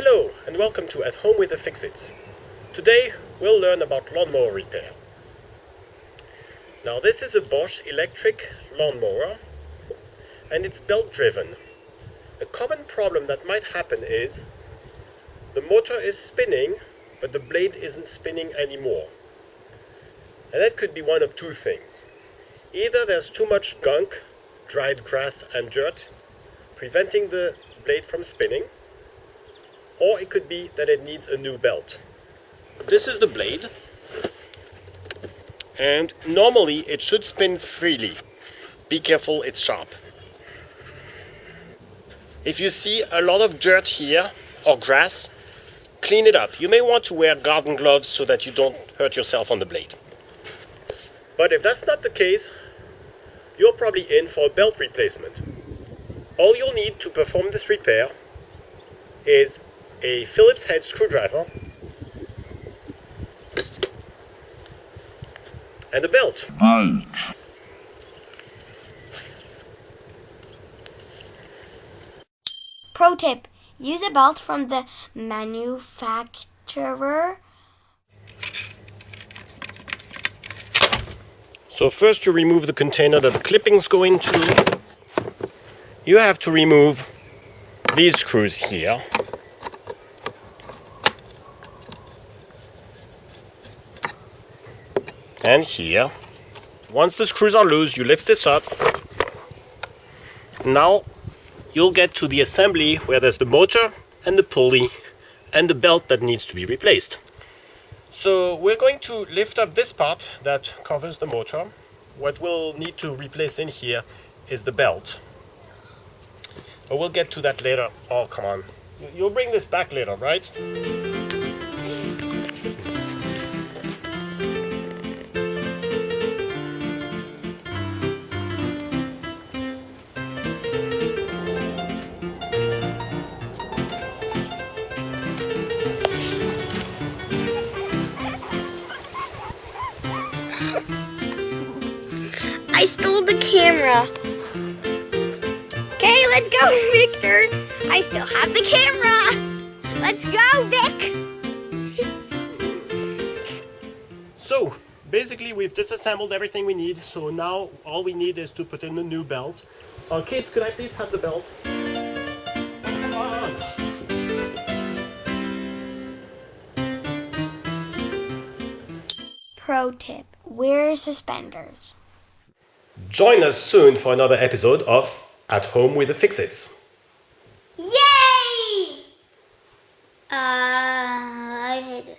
Hello and welcome to At Home with the Fixits. Today we'll learn about lawnmower repair. Now this is a Bosch electric lawnmower and it's belt driven. A common problem that might happen is the motor is spinning but the blade isn't spinning anymore. And that could be one of two things. Either there's too much gunk, dried grass and dirt preventing the blade from spinning, or it could be that it needs a new belt. This is the blade, and normally it should spin freely. Be careful, it's sharp. If you see a lot of dirt here or grass, clean it up. You may want to wear garden gloves so that you don't hurt yourself on the blade. But if that's not the case, you're probably in for a belt replacement. All you'll need to perform this repair is a Phillips head screwdriver and a belt. Pro tip: use a belt from the manufacturer. So first you remove the container that the clippings go into. You have to remove these screws here. And here. Once the screws are loose, you lift this up. Now you'll get to the assembly where there's the motor and the pulley and the belt that needs to be replaced. So we're going to lift up this part that covers the motor. What we'll need to replace in here is the belt. But we'll get to that later. Oh, come on. You'll bring this back later, right? I stole the camera. Okay, let's go, Victor. I still have the camera. Let's go, Vic. So, basically we've disassembled everything we need. So now all we need is to put in a new belt. Kids, could I please have the belt? Come on. Pro tip: wear suspenders. Join us soon for another episode of At Home with the Fixits. Yay! I hate it.